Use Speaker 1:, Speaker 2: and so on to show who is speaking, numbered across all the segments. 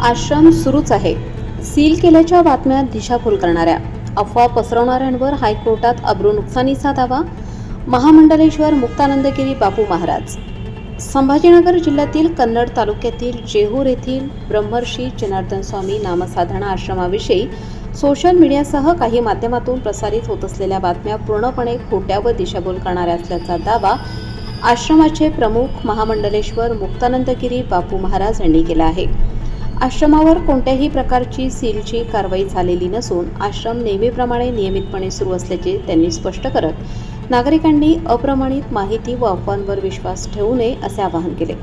Speaker 1: आश्रम सुरूच आहे. सील केल्याच्या बातम्या दिशाभूल करणाऱ्या, अफवा पसरवणाऱ्यांवर हायकोर्टात अब्रू नुकसानीचा दावा. महामंडलेश्वर मुक्तानंदगिरी बापू महाराज. संभाजीनगर जिल्ह्यातील कन्नड तालुक्यातील जेहूर येथील ब्रह्मर्षी जनार्दन स्वामी नामसाधना आश्रमाविषयी सोशल मीडियासह काही माध्यमातून प्रसारित होत असलेल्या बातम्या पूर्णपणे खोट्या व दिशाभूल करणाऱ्या असल्याचा दावा आश्रमाचे प्रमुख महामंडलेश्वर मुक्तानंदगिरी बापू महाराज यांनी केला आहे. आश्रमावर कोणत्याही प्रकारची सीलची कारवाई झालेली नसून आश्रम नेहमीप्रमाणे नियमितपणे सुरू असल्याचे त्यांनी स्पष्ट करत नागरिकांनी अप्रमाणित माहिती व अफवांवर विश्वास ठेवू नये असे आवाहन केले.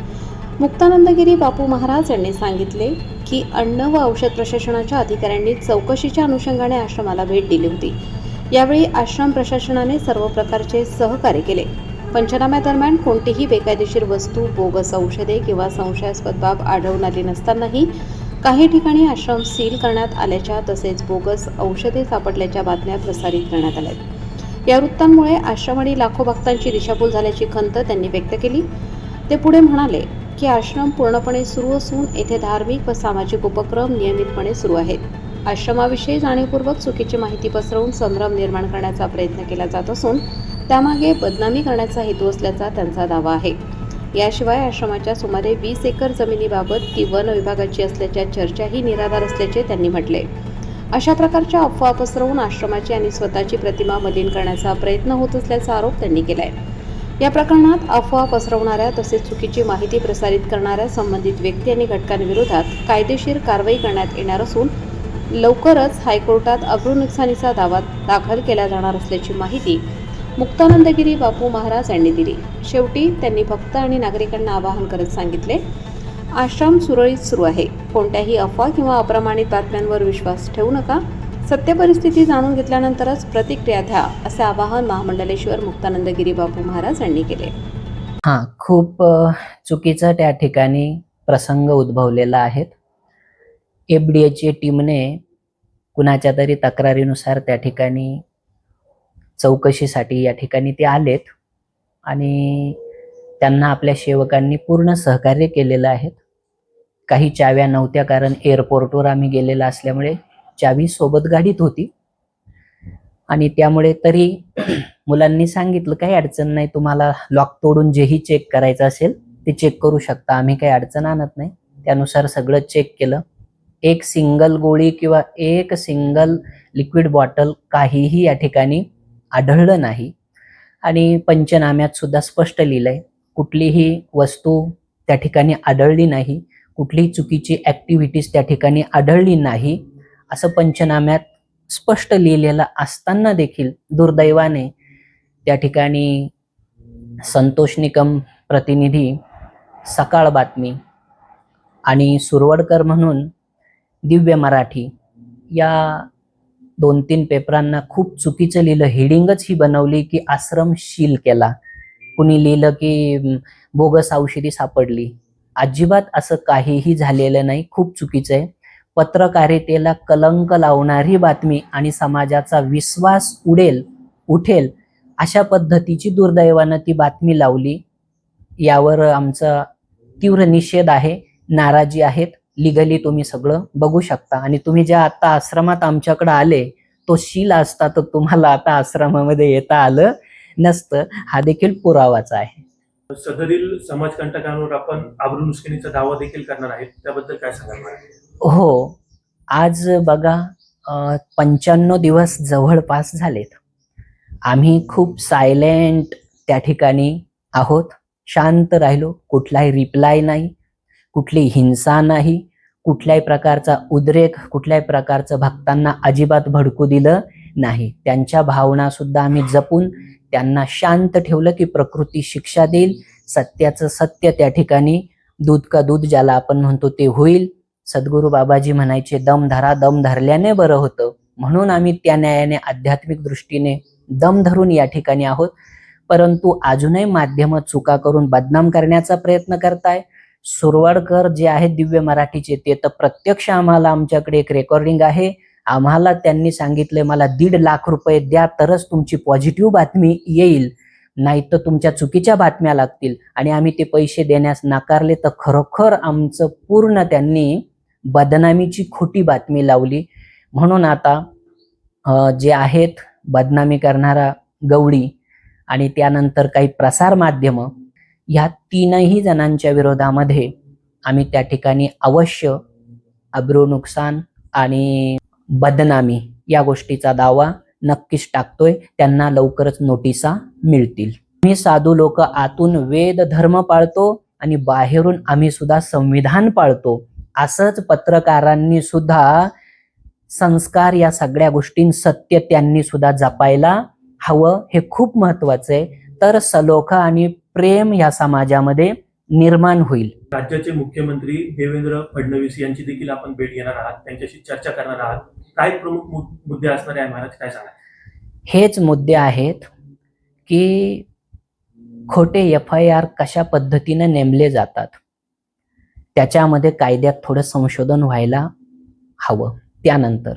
Speaker 1: मुक्तानंदगिरी बापू महाराज यांनी सांगितले की अन्न व औषध प्रशासनाच्या अधिकाऱ्यांनी चौकशीच्या अनुषंगाने आश्रमाला भेट दिली होती. यावेळी आश्रम प्रशासनाने सर्व प्रकारचे सहकार्य केले. पंचनाम्यादरम्यान कोणतीही बेकायदेशीर वस्तू, बोगस औषधे किंवा संशयास्पद बाब आढळून आली नसतानाही काही ठिकाणी आश्रम सील करण्यात आल्याच्या तसेच बोगस औषधे सापडल्याच्या बातम्या प्रसारित करण्यात आल्या. या वृत्तांमुळे आश्रम आणि लाखो भक्तांची दिशाभूल झाल्याची खंत त्यांनी व्यक्त केली. ते पुढे म्हणाले की आश्रम पूर्णपणे सुरू असून येथे धार्मिक व सामाजिक उपक्रम नियमितपणे सुरू आहेत. आश्रमाविषयी जाणीवपूर्वक चुकीची माहिती पसरवून संभ्रम निर्माण करण्याचा प्रयत्न केला जात असून त्यामागे बदनामी करण्याचा हेतू असल्याचा त्यांचा दावा आहे. याशिवाय आश्रमाच्या सुमारे 20 एकर जमिनीबाबत ती वन विभागाची असल्याच्या चर्चाही निराधार असल्याचे त्यांनी म्हटले. अशा प्रकारच्या अफवा पसरवून आश्रमाची आणि स्वतःची प्रतिमा मलिन करण्याचा प्रयत्न होत असल्याचा आरोप त्यांनी केलाय. या प्रकरणात अफवा पसरवणाऱ्या तसेच चुकीची माहिती प्रसारित करणाऱ्या संबंधित व्यक्ती आणि घटकांविरोधात कायदेशीर कारवाई करण्यात येणार असून लवकरच हायकोर्टात अब्रू नुकसानीचा दावा दाखल केला जाणार असल्याची माहिती मुक्तानंदगिरी बापू महाराज यांनी दिली. शेवटी त्यांनी भक्त आणि नागरिकांना आवाहन करत सांगितले, आश्रम सुरळीत सुरू आहे. कोणत्याही अफवा किंवा अप्रमाणित बातम्यांवर विश्वास ठेवू नका. सत्य परिस्थिती जाणून घेतल्यानंतरच प्रतिक्रिया द्या असे आवाहन महामंडलेश्वर मुक्तानंदगिरी बापू महाराज यांनी केले.
Speaker 2: खूप चुकीचा त्या ठिकाणी प्रसंग उद्भवलेला आहे. एफडीएची टीमने कुणाच्या तरी तक्रारीनुसार त्या ठिकाणी चौकशीसाठी या ठिकाणी ते आलेत आणि त्यांना आपल्या सेवकांनी पूर्ण सहकार्य केलेलं आहे. काही चाव्या नव्हत्या कारण एअरपोर्टवर आम्ही गेलेला असल्यामुळे चावी सोबत गाडीत होती आणि त्यामुळे तरी मुलांनी सांगितलं काही अडचण नाही, तुम्हाला लॉक तोडून जेही चेक करायचं असेल ते चेक करू शकता, आम्ही काही अडचण आणत नाही. त्यानुसार सगळं चेक केलं. एक सिंगल गोळी किंवा एक सिंगल लिक्विड बॉटल काहीही या ठिकाणी आढळलं नाही आणि पंचनाम्यात सुद्धा स्पष्ट लिहिलंय कुठलीही वस्तू त्या ठिकाणी आढळली नाही, कुठलीही चुकीची ॲक्टिव्हिटीज त्या ठिकाणी आढळली नाही असं पंचनाम्यात स्पष्ट लिहिलेलं असताना देखील दुर्दैवाने त्या ठिकाणी संतोष निकम प्रतिनिधी, सकाळ बातमी आणि सुरवडकर म्हणून दिव्य मराठी या 2-3 पेपरांना खूप चुकीचं लिहिलं. हेडिंगच ही बनवली की आश्रम सील केला. कुणी लिहिलं की बोगस औषधी सापडली. अजिबात असं काहीही झालेलं नाही. खूप चुकीचं आहे. पत्रकारितेला कलंक लावणारी बातमी आणि समाजाचा विश्वास उठेल अशा पद्धतीची दुर्दैवानं ती बातमी लावली. यावर आमचा तीव्र निषेध आहे, नाराजी आहेत. लिगली तुम्ही सगळं बघू शकता आणि तुम्ही ज्या आता आश्रमात आमच्याकडे आले तो सील असता तर तुम्हाला आता आश्रमामध्ये येता आलं नसतं. हा देखील पुरावाचा आहे.
Speaker 3: सदरील समाजकंटकांवर आपण अब्रू नुकसानीचा दावा देखील करणार आहेत, त्याबद्दल काय सांगाल?
Speaker 2: हो, आज बघा 95 दिवस जवळपास झालेत. आम्ही खूप सायलेंट त्या ठिकाणी आहोत, शांत राहिलो. कुठलाही रिप्लाय नाही, कुठली हिंसा नाही, कुठल्याही प्रकारचा उद्रेक, कुठल्याही प्रकारचं भक्तांना अजिबात भडकू दिलं नाही. त्यांच्या भावना सुद्धा आम्ही जपून त्यांना शांत ठेवलं की प्रकृती शिक्षा देईल. सत्याचं सत्य त्या ठिकाणी, दूध का दूध ज्याला आपण म्हणतो ते होईल. सद्गुरू बाबाजी म्हणायचे दम धरा, दम धरल्याने बरं होतं. म्हणून आम्ही त्या न्यायाने आध्यात्मिक दृष्टीने दम धरून या ठिकाणी आहोत. परंतु अजूनही माध्यम चुका करून बदनाम करण्याचा प्रयत्न करताय. सुरवडकर जे आहेत दिव्य मराठीचे ते तर प्रत्यक्ष आम्हाला, आमच्याकडे एक रेकॉर्डिंग आहे, आम्हाला त्यांनी सांगितले मला 1.5 लाख रुपये द्या तरच तुमची पॉझिटिव्ह बातमी येईल, नाही तर तुमच्या चुकीच्या बातम्या लागतील. आणि आम्ही ते पैसे देण्यास नाकारले तर खरोखर आमचं पूर्ण त्यांनी बदनामीची खोटी बातमी लावली. म्हणून आता जे आहेत बदनामी करणारा गवळी आणि त्यानंतर काही प्रसार माध्यम, ह्या तीनही जणांच्या विरोधामध्ये आम्ही त्या ठिकाणी अवश्य अब्रू नुकसान आणि बदनामी या गोष्टीचा दावा नक्कीच टाकतोय. त्यांना लवकरच नोटिसा मिळतील. आम्ही साधू लोक आतून वेद धर्म पाळतो आणि बाहेरून आम्ही सुद्धा संविधान पाळतो. असंच पत्रकारांनी सुद्धा संस्कार या सगळ्या गोष्टी सत्य त्यांनी सुद्धा जपायला हवं. हे खूप महत्वाचं आहे. तर सलोखा आणि प्रेम या समाजामध्ये निर्माण होईल.
Speaker 3: राज्याचे मुख्यमंत्री देवेंद्र फडणवीस यांची देखील आपण भेट घेणार आहात, त्यांच्याशी चर्चा करणार आहात. काय प्रमुख मुद्दे असणार आहे महाराज, काय सांगा?
Speaker 2: हेच मुद्दे आहेत की खोटे FIR कशा पद्धतीने नेमले जातात, त्याच्यामध्ये कायद्यात थोडं संशोधन व्हायला हवं. त्यानंतर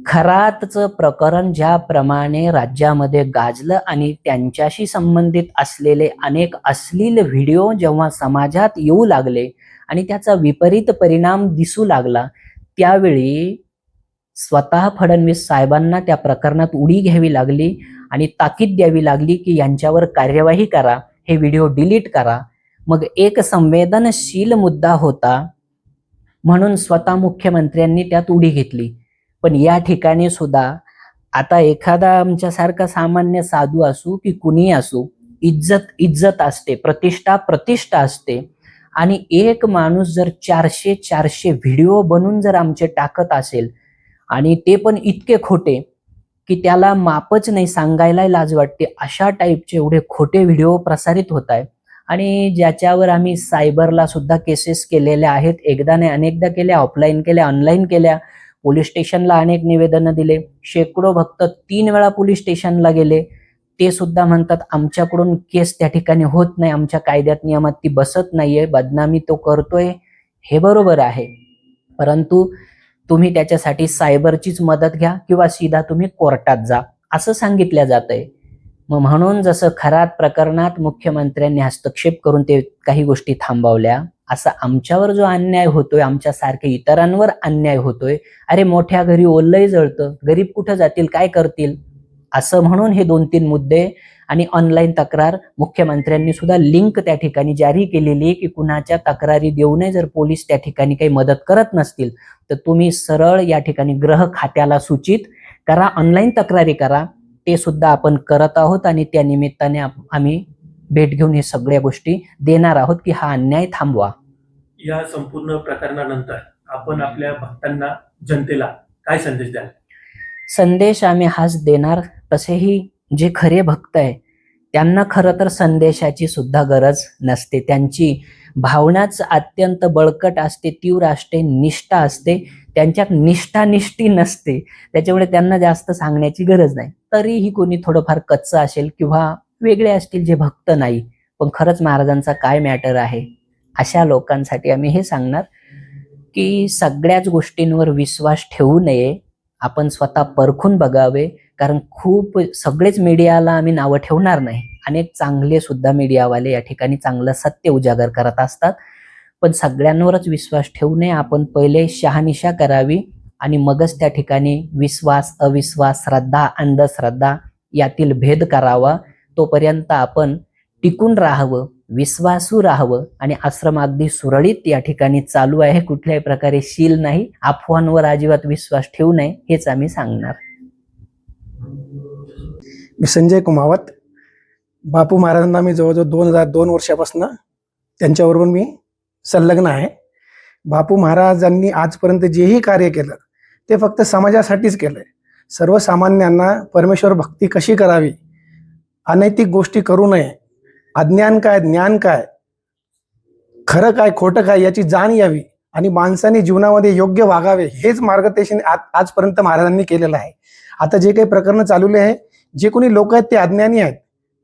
Speaker 2: खरातचं प्रकरण ज्याप्रमाणे राज्यामध्ये गाजलं आणि त्यांच्याशी संबंधित असलेले अनेक अश्लील व्हिडिओ जेव्हा समाजात येऊ लागले आणि त्याचा विपरीत परिणाम दिसू लागला, त्यावेळी स्वतः फडणवीस साहेबांना त्या प्रकरणात उडी घ्यावी लागली आणि ताकीद द्यावी लागली की यांच्यावर कार्यवाही करा, हे व्हिडिओ डिलीट करा. मग एक संवेदनशील मुद्दा होता म्हणून स्वतः मुख्यमंत्र्यांनी त्यात उडी घेतली. पण या ठिकाणी सुद्धा आता एखादा आमच्यासारखा सामान्य साधू असू की कुणी असू, इज्जत असते, प्रतिष्ठा असते. आणि एक माणूस जर 400 व्हिडिओ बनवून जर आमचे टाकत असेल आणि ते पण इतके खोटे की त्याला मापच नाही, सांगायला लाज वाटते, अशा टाईपचे एवढे खोटे व्हिडिओ प्रसारित होत आहे. आणि ज्याच्यावर आम्ही सायबरला सुद्धा केसेस केलेल्या आहेत. एकदा नाही अनेकदा केल्या, ऑफलाईन केल्या, ऑनलाईन केल्या, पोलीस स्टेशनला अनेक निवेदनं दिले, शेकडो भक्त 3 वेळा पोलीस स्टेशनला गेले. ते सुद्धा म्हणतात आमच्याकडून केस त्या ठिकाणी होत नाही, आमच्या कायद्यात नियमात ती बसत नाहीये, बदनामी तो करतोय. हे बरोबर आहे, परंतु तुम्ही त्याच्यासाठी सायबरचीच मदत घ्या किंवा सीधा तुम्ही कोर्टात जा असं सांगितलं जातंय. मग म्हणून जसं खरात प्रकरणात मुख्यमंत्र्यांनी हस्तक्षेप करून ते काही गोष्टी थांबवल्या, असा आमच्यावर जो अन्याय होतोय, आमच्यासारखे इतरांवर अन्याय होतोय, अरे मोठ्या घरी ओल्लंही जळतं, गरीब कुठं जातील, काय करतील, असं म्हणून हे 2-3 मुद्दे. आणि ऑनलाईन तक्रार मुख्यमंत्र्यांनी सुद्धा लिंक त्या ठिकाणी जारी केलेली की कुणाच्या तक्रारी देऊ नये. जर पोलीस त्या ठिकाणी काही मदत करत नसतील तर तुम्ही सरळ या ठिकाणी गृह खात्याला सूचित करा, ऑनलाईन तक्रारी करा. ते सुद्धा आपण करत आहोत आणि त्या निमित्ताने आम्ही भेट घेऊन हे सगळ्या गोष्टी देणार आहोत की हा अन्याय थांबवा.
Speaker 3: या संपूर्ण प्रकरणानंतर आपण आपल्या भक्तांना, जनतेला काय संदेश द्याल?
Speaker 2: संदेश आम्ही हाच देणार. तसेही जे खरे भक्त आहे त्यांना खरं तर संदेशाची सुद्धा गरज नसते. त्यांची भावनाच अत्यंत बळकट असते, तीव्र असते, निष्ठा असते. त्यांच्यात निष्ठी नसते, त्याच्यामुळे त्यांना जास्त सांगण्याची गरज नाही. तरीही कोणी थोडंफार कच्चं असेल किंवा वेगळे असतील जे भक्त नाही, पण खरंच महाराजांचा काय मॅटर आहे, अशा लोकांसाठी आम्ही हे सांगणार की सगळ्याच गोष्टींवर विश्वास ठेवू नये. आपण स्वतः परखून बघावे. कारण खूप सगळेच मीडियाला आम्ही नावं ठेवणार नाही, अनेक चांगले सुद्धा मीडियावाले या ठिकाणी चांगलं सत्य उजागर करत असतात. पण सगळ्यांवरच विश्वास ठेवू नये. आपण पहिले शहानिशा करावी आणि मगच त्या ठिकाणी विश्वास, अविश्वास, श्रद्धा, अंधश्रद्धा यातील भेद करावा. तोपर्यंत आपण टिकून राहावं, विश्वासू राहावं. आणि आश्रम अगदी सुरळीत या ठिकाणी चालू आहे, कुठल्याही प्रकारे शील नाही. अफवांवर अजिबात विश्वास ठेवू नये, हेच आम्ही सांगणार.
Speaker 4: मी संजय कुमावत. बापू महाराजांना मी जवळजवळ 2002 वर्षापासून त्यांच्याबरोबर मी संलग्न आहे. बापू महाराजांनी आजपर्यंत जेही कार्य केलं ते फक्त समाजासाठीच केलंय. सर्वसामान्यांना परमेश्वर भक्ती कशी करावी, अनैतिक गोष्टी करू नये, अज्ञान काय ज्ञान काय, खरं काय खोटं काय याची जाण यावी आणि माणसाने जीवनामध्ये योग्य वागावे, हेच मार्गदर्शन आजपर्यंत महाराजांनी केलेलं आहे. आता जे काही प्रकरणं चालवले आहे, जे कोणी लोक आहेत ते अज्ञानी आहेत,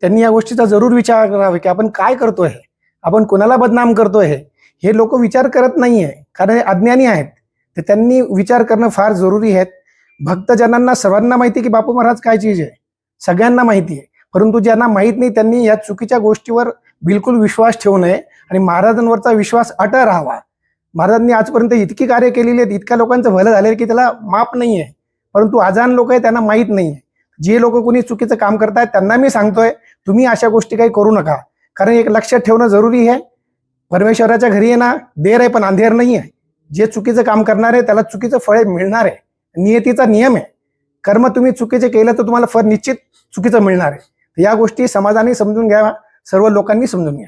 Speaker 4: त्यांनी या गोष्टीचा जरूर विचार करावा की आपण काय करतोय, आपण कोणाला बदनाम करतोय. हे लोक विचार करत नाहीये कारण हे अज्ञानी आहेत. तर त्यांनी विचार करणं फार जरुरी आहे. भक्तजनांना सर्वांना माहिती की बापू महाराज काय चीज आहे, सगळ्यांना माहिती आहे. परंतु ज्यांना माहीत नाही त्यांनी या चुकीच्या गोष्टीवर बिलकुल विश्वास ठेवू नये आणि महाराजांवरचा विश्वास अटळ राहावा. महाराजांनी आजपर्यंत इतकी कार्य केलेली आहेत, इतक्या लोकांचं भलं झालेलं की त्याला माप नाही आहे. परंतु अजाण लोक आहे त्यांना माहीत नाही आहे. जे लोक कोणी चुकीचं काम करतायत त्यांना मी सांगतोय, तुम्ही अशा गोष्टी काही करू नका. कारण एक लक्षात ठेवणं जरुरी आहे, परमेश्वराच्या घरी आहे ना देर आहे पण अंधेर नाही आहे. जे चुकीचं काम करणार आहे त्याला चुकीचं फळ मिळणार आहे. नियतीचा नियम आहे. कर्म तुम्ही चुकीचे केलं तर तुम्हाला फळ निश्चित चुकीचं मिळणार आहे. या गोष्टी समाजाने समजून घ्यावा, सर्व लोकांनी समजून घ्या.